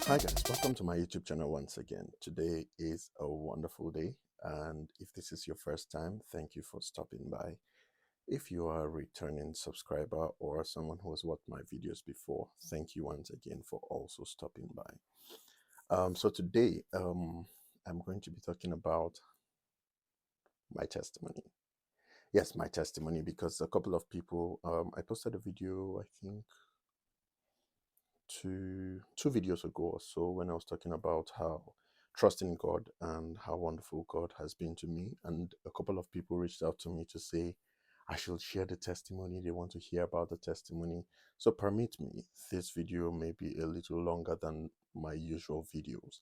Hi guys, welcome to my YouTube channel once again. Today is a wonderful day, and if this is your first time, thank you for stopping by. If you are a returning subscriber or someone who has watched my videos before, thank you once again for also stopping by. So today, I'm going to be talking about my testimony. Yes, my testimony, because a couple of people, I posted a video, I think two videos ago or so, when I was talking about how trusting God and how wonderful God has been to me, and a couple of people reached out to me to say I should share the testimony. They want to hear about the testimony. So permit me, this video may be a little longer than my usual videos,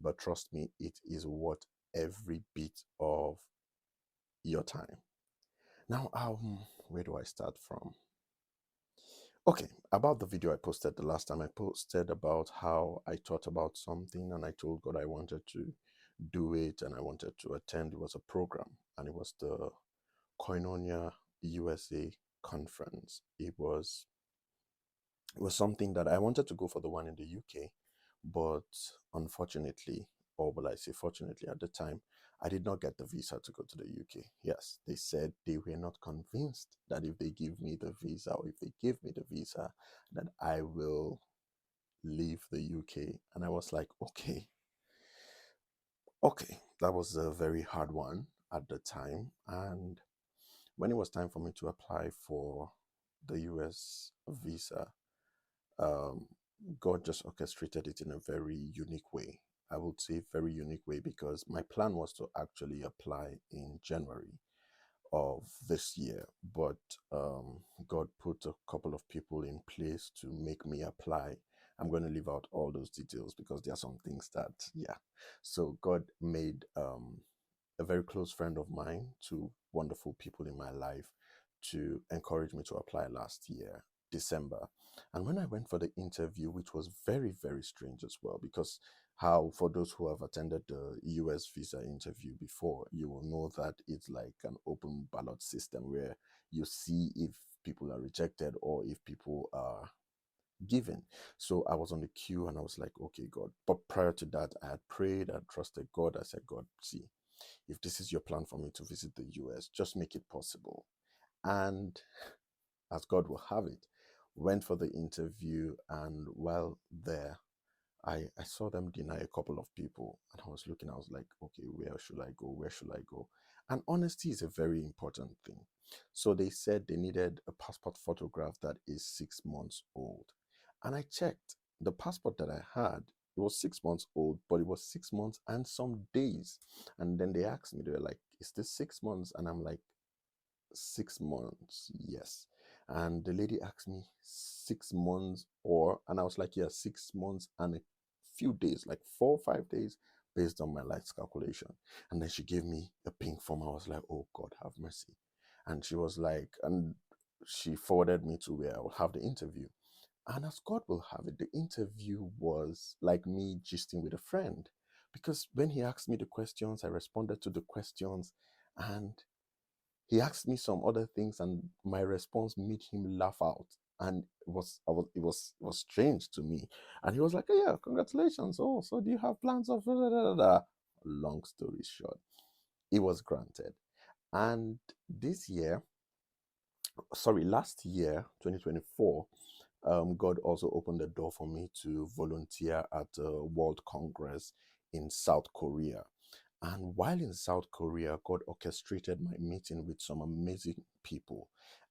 but trust me, it is worth every bit of your time. Now, where do I start from? Okay, about the video I posted the last time, I posted about how I thought about something and I told God I wanted to do it and I wanted to attend. It was a program and it was the Koinonia USA conference. It was something that I wanted to go for, the one in the UK, but unfortunately, or will I say fortunately, at the time, I did not get the visa to go to the UK. Yes, they said they were not convinced that if they give me the visa, or if they give me the visa, that I will leave the UK. And I was like, okay, that was a very hard one at the time. And when it was time for me to apply for the US visa, um, God just orchestrated it in a very unique way. I would say very unique way, because my plan was to actually apply in January of this year, but God put a couple of people in place to make me apply. I'm going to leave out all those details because there are some things that, yeah. So God made a very close friend of mine, two wonderful people in my life, to encourage me to apply last year, December. And when I went for the interview, which was very, very strange as well, because how, for those who have attended the US visa interview before, you will know that it's like an open ballot system where you see if people are rejected or if people are given. So I was on the queue and I was like, okay, God. But prior to that, I had prayed, I trusted God. I said, God, see, if this is your plan for me to visit the US, just make it possible. And as God will have it, went for the interview. And while there, I saw them deny a couple of people. And I was looking, I was like, okay, where should I go? Where should I go? And honesty is a very important thing. So they said they needed a passport photograph that is 6 months old. And I checked the passport that I had. It was 6 months old, but it was 6 months and some days. And then they asked me, they were like, is this 6 months? And I'm like, 6 months, yes. And the lady asked me 6 months and I was like, yeah, 6 months and a few days, like 4 or 5 days, based on my lights calculation. And then she gave me a pink form. I was like, oh God, have mercy. And she was like, and she forwarded me to where I will have the interview. And as God will have it, the interview was like me gisting with a friend. Because when he asked me the questions, I responded to the questions. And he asked me some other things, and my response made him laugh out. And it was strange to me. And he was like, oh, yeah, congratulations. Oh, so do you have plans of da, da, da, da, da?" Long story short, it was granted. And this year, sorry, last year, 2024, God also opened the door for me to volunteer at a World Congress in South Korea. And while in South Korea, God orchestrated my meeting with some amazing people.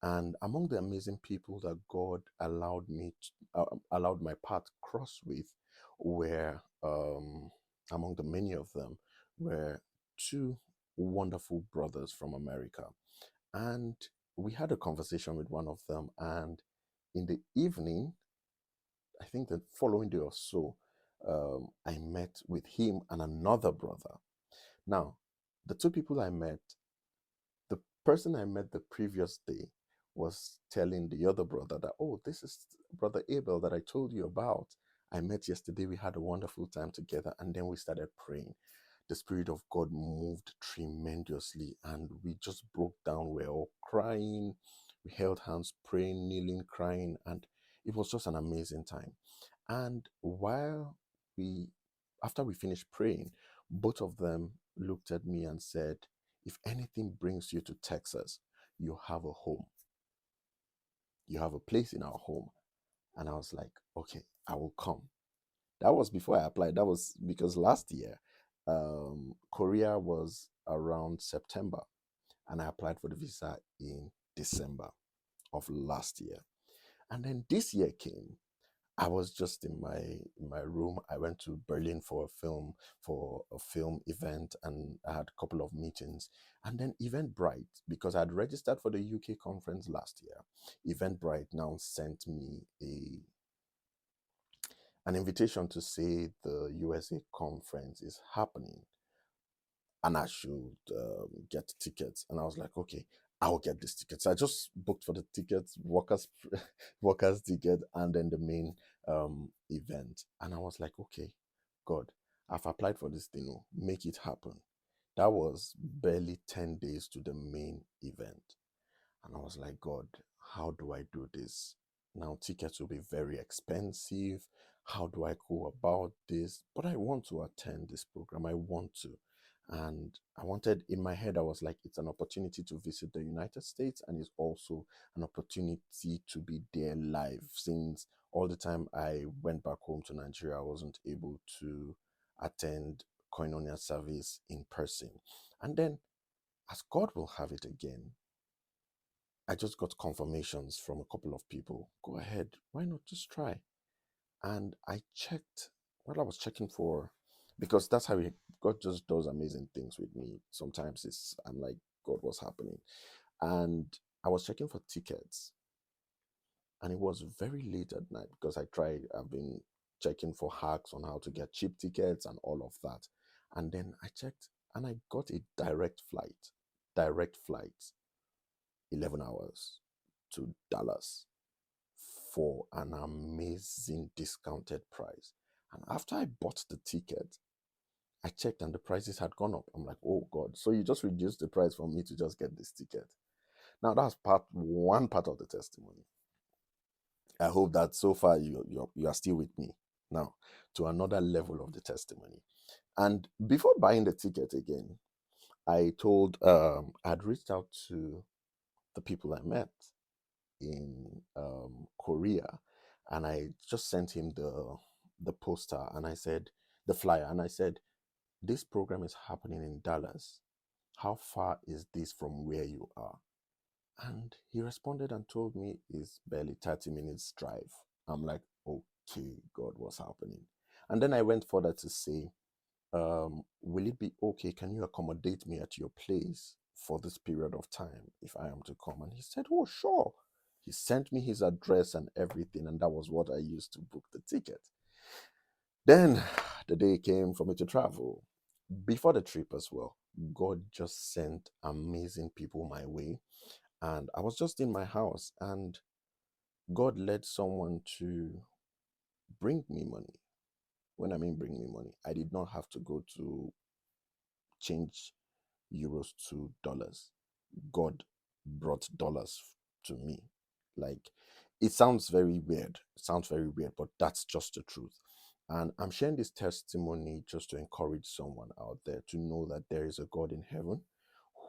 And among the amazing people that God allowed my path cross with, were among the many of them were two wonderful brothers from America. And we had a conversation with one of them, and in the evening, I think the following day or so, I met with him and another brother. Now, the two people I met, the person I met the previous day was telling the other brother that, oh, this is brother Abel that I told you about. I met yesterday. We had a wonderful time together. And then we started praying. The Spirit of God moved tremendously and we just broke down. We were all crying. We held hands, praying, kneeling, crying. And it was just an amazing time. And while we after we finished praying, both of them looked at me and said, if anything brings you to Texas, you have a home. You have a place in our home. And I was like, okay, I will come. That was before I applied. That was because last year, Korea was around September, and I applied for the visa in December of last year. And then this year came. I was just in my room. I went to Berlin for a film event, and I had a couple of meetings. And then Eventbrite, because I'd registered for the UK conference last year, Eventbrite now sent me an invitation to say the USA conference is happening and I should get tickets. And I was like, okay, I'll get these tickets. I just booked for the tickets, workers ticket, and then the main event. And I was like, okay, God, I've applied for this thing. Oh, make it happen. That was barely 10 days to the main event. And I was like, God, how do I do this? Now, tickets will be very expensive. How do I go about this? But I want to attend this program. I want to. And I wanted, in my head, I was like, it's an opportunity to visit the United States, and it's also an opportunity to be there live. Since all the time I went back home to Nigeria, I wasn't able to attend Koinonia service in person. And then, as God will have it again, I just got confirmations from a couple of people. Go ahead, why not just try? And I checked while I was checking for, because that's how God just does amazing things with me. Sometimes I'm like, God, what's happening? And I was checking for tickets, and it was very late at night because I've been checking for hacks on how to get cheap tickets and all of that. And then I checked and I got a direct flight, 11 hours to Dallas for an amazing discounted price. And after I bought the ticket, I checked and the prices had gone up. I'm like, oh God. So you just reduced the price for me to just get this ticket. Now that's one part of the testimony. I hope that so far you are still with me. Now to another level of the testimony. And before buying the ticket again, I'd reached out to the people I met in Korea, and I just sent him the poster, and I said the flyer, and I said, this program is happening in Dallas. How far is this from where you are? And he responded and told me it's barely 30 minutes drive. I'm like, okay, God, what's happening? And then I went further to say, will it be okay? Can you accommodate me at your place for this period of time if I am to come? And he said, oh, sure. He sent me his address and everything, and that was what I used to book the ticket. Then the day came for me to travel. Before the trip as well, God just sent amazing people my way. And I was just in my house, and God led someone to bring me money. When I mean bring me money, I did not have to go to change euros to dollars. God brought dollars to me. Like, it sounds very weird. It sounds very weird, but that's just the truth. And I'm sharing this testimony just to encourage someone out there to know that there is a God in heaven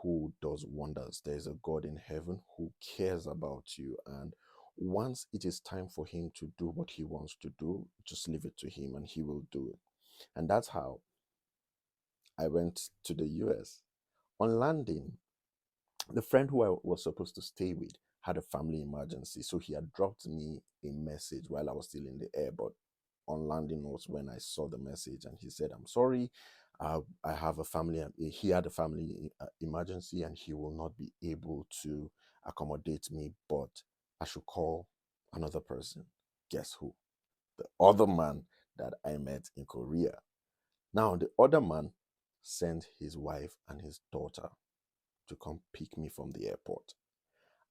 who does wonders. There is a God in heaven who cares about you. And once it is time for him to do what he wants to do, just leave it to him and he will do it. And that's how I went to the US. On landing, the friend who I was supposed to stay with had a family emergency. So he had dropped me a message while I was still in the air. But on landing was when I saw the message, and he said, I'm sorry. I have a family. He had a family emergency and he will not be able to accommodate me, but I should call another person. Guess who? The other man that I met in Korea. Now, the other man sent his wife and his daughter to come pick me from the airport.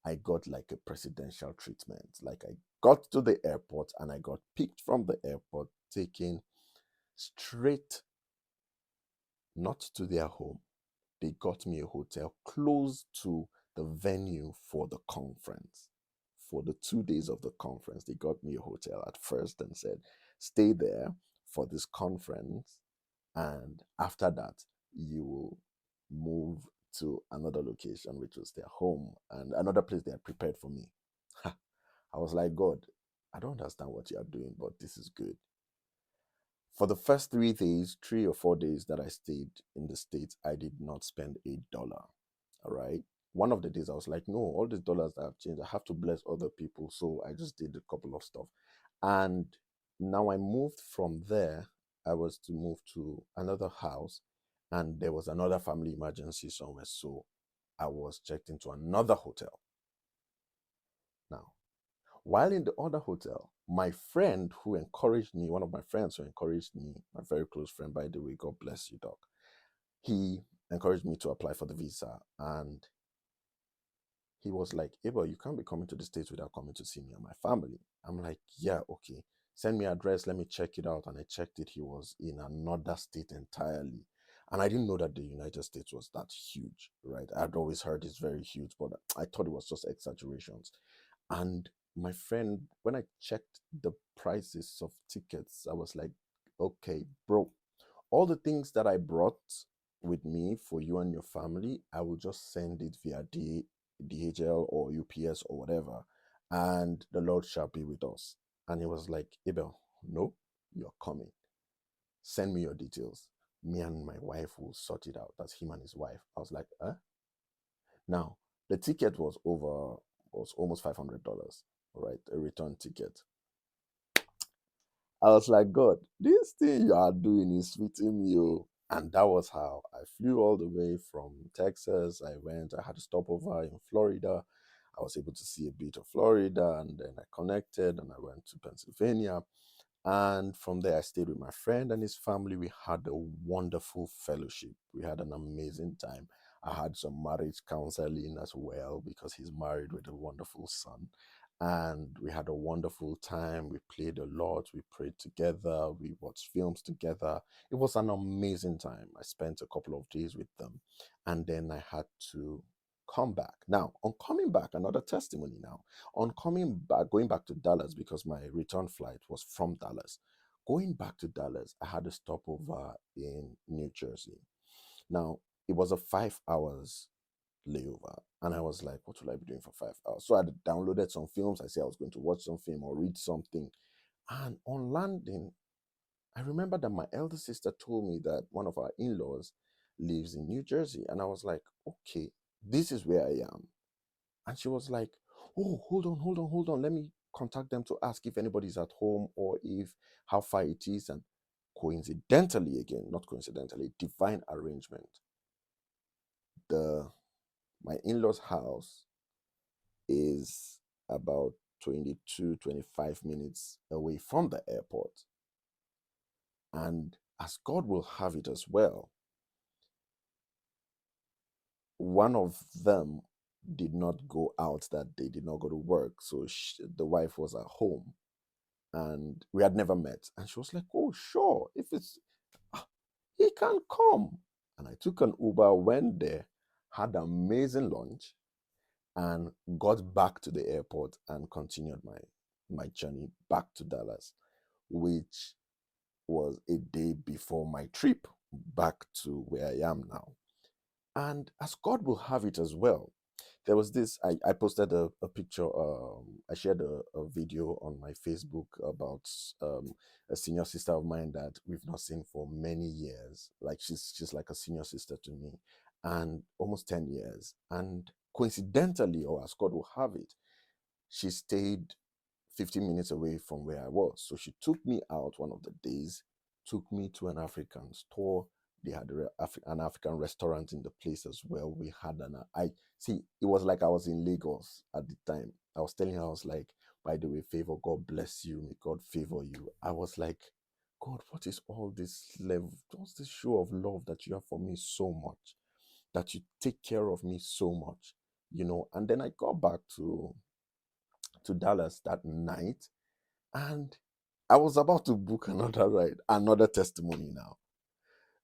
I got like a presidential treatment. Like, I got to the airport and I got picked from the airport, taken straight, not to their home. They got me a hotel close to the venue for the conference. For the 2 days of the conference, they got me a hotel at first and said, stay there for this conference, and after that, you will move to another location, which was their home and another place they had prepared for me. I was like, God, I don't understand what you are doing, but this is good. For the first 3 days, 3 or 4 days that I stayed in the States, I did not spend $1. All right. One of the days I was like, no, all these dollars that have changed, I have to bless other people. So I just did a couple of stuff. And now I moved from there. I was to move to another house, and there was another family emergency somewhere. So I was checked into another hotel. Now, while in the other hotel, my friend who encouraged me, one of my friends who encouraged me, my very close friend, by the way, God bless you, Doc, he encouraged me to apply for the visa. And he was like, Abel, you can't be coming to the States without coming to see me and my family. I'm like, yeah, okay. Send me address, let me check it out. And I checked it. He was in another state entirely. And I didn't know that the United States was that huge, right? I'd always heard it's very huge, but I thought it was just exaggerations. And my friend, when I checked the prices of tickets, I was like, okay, bro, all the things that I brought with me for you and your family, I will just send it via DHL or UPS or whatever, and the Lord shall be with us. And he was like, Abel, no, you're coming. Send me your details. Me and my wife will sort it out. That's him and his wife. I was like, huh? Now, the ticket was almost $500, all right, a return ticket. I was like, God, this thing you are doing is sweeting me. Oh. And that was how I flew all the way from Texas. I had a stopover in Florida. I was able to see a bit of Florida, and then I connected and I went to Pennsylvania. And from there, I stayed with my friend and his family. We had a wonderful fellowship. We had an amazing time. I had some marriage counseling as well because he's married with a wonderful son. And we had a wonderful time. We played a lot. We prayed together. We watched films together. It was an amazing time. I spent a couple of days with them. And then I had to come back. Now, on coming back, another testimony now. On coming back, going back to Dallas, because my return flight was from Dallas. Going back to Dallas, I had a stopover in New Jersey. Now, it was a 5 hours layover. And I was like, what will I be doing for 5 hours? So I downloaded some films. I said I was going to watch some film or read something. And on landing, I remember that my elder sister told me that one of our in laws lives in New Jersey. And I was like, okay, this is where I am. And she was like, oh, hold on. Let me contact them to ask if anybody's at home or if how far it is. And coincidentally, again, not coincidentally, divine arrangement, the my in-laws house is about 22-25 minutes away from the airport. And as God will have it as well, one of them did not go out that day, did not go to work. So the wife was at home and we had never met. And she was like, oh, sure, if it's, ah, he can come. And I took an Uber, went there, had an amazing lunch, and got back to the airport and continued my journey back to Dallas, which was a day before my trip back to where I am now. And as God will have it as well, there was this, I posted a picture, I shared a video on my Facebook about a senior sister of mine that we've not seen for many years. Like she's like a senior sister to me, and almost 10 years. And coincidentally, or as God will have it, she stayed 15 minutes away from where I was. So she took me out one of the days, took me to an African store. They had an African restaurant in the place as well. We had I see, it was like I was in Lagos at the time. I was telling her, I was like, by the way, favor, God bless you. May God favor you. I was like, God, what is all this level? What's this show of love that you have for me so much? That you take care of me so much, And then I got back to Dallas that night, and I was about to book another ride, another testimony now.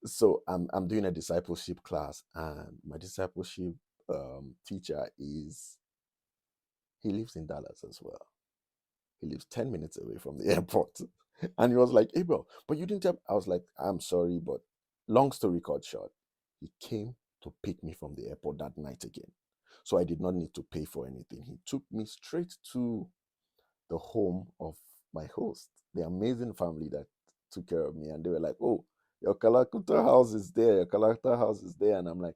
So I'm doing a discipleship class, and my discipleship teacher he lives in Dallas as well. He lives 10 minutes away from the airport. And he was like, Abel, but you didn't tell me. I was like, I'm sorry, but long story cut short, he came to pick me from the airport that night again. So I did not need to pay for anything. He took me straight to the home of my host, the amazing family that took care of me. And they were like, oh, your Kalakuta house is there. Your Kalakuta house is there. And I'm like,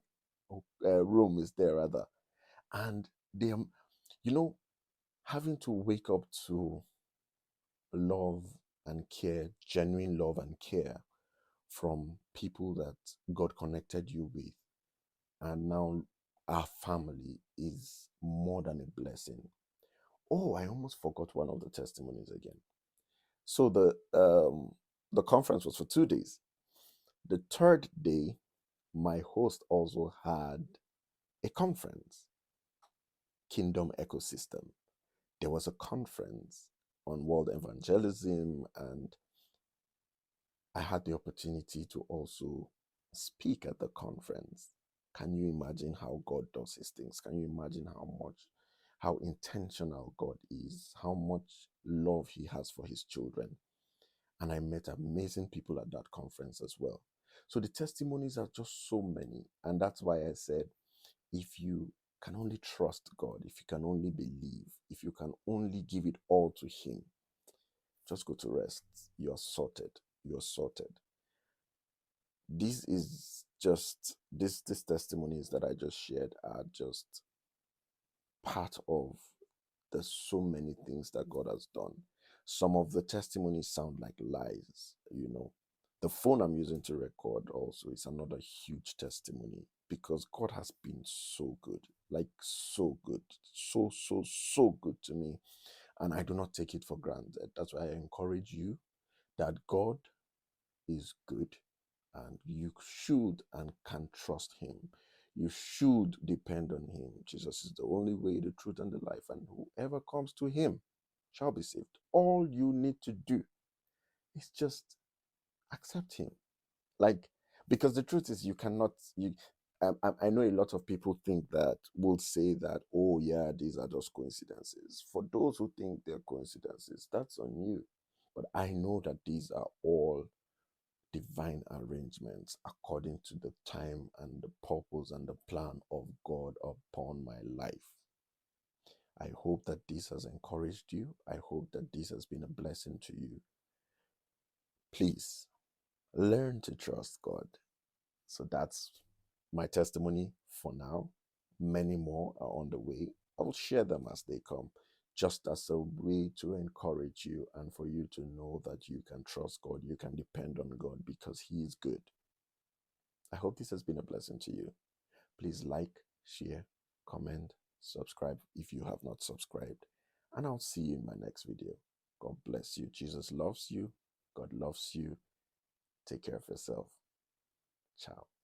oh, room is there rather. And they, you know, having to wake up to love and care, genuine love and care from people that God connected you with, and now our family is more than a blessing. Oh, I almost forgot one of the testimonies again. So the conference was for 2 days. The third day, my host also had a conference, Kingdom Ecosystem. There was a conference on world evangelism, and I had the opportunity to also speak at the conference. Can you imagine how God does his things? Can you imagine how intentional God is, how much love he has for his children? And I met amazing people at that conference as well. So the testimonies are just so many. And that's why I said, if you can only trust God, if you can only believe, if you can only give it all to him, just go to rest. You're sorted. You're sorted. This is just this testimonies that I just shared are just part of the so many things that God has done. Some of the testimonies sound like lies. The phone I'm using to record also is another huge testimony because God has been so good, like so good, so good to me. And I do not take it for granted. That's why I encourage you that God is good and you should and can trust him. You should depend on him. Jesus is the only way, the truth, and the life, and whoever comes to him shall be saved. All you need to do is just accept him. Like, because the truth is, you cannot. I know a lot of people think that will say that, oh yeah, these are just coincidences. For those who think they're coincidences, that's on you. But I know that these are all divine arrangements according to the time and the purpose and the plan of God upon my life. I hope that this has encouraged you. I hope that this has been a blessing to you. Please learn to trust God. So that's my testimony for now. Many more are on the way. I will share them as they come, just as a way to encourage you and for you to know that you can trust God, you can depend on God because He is good. I hope this has been a blessing to you. Please like, share, comment, subscribe if you have not subscribed. And I'll see you in my next video. God bless you. Jesus loves you. God loves you. Take care of yourself. Ciao.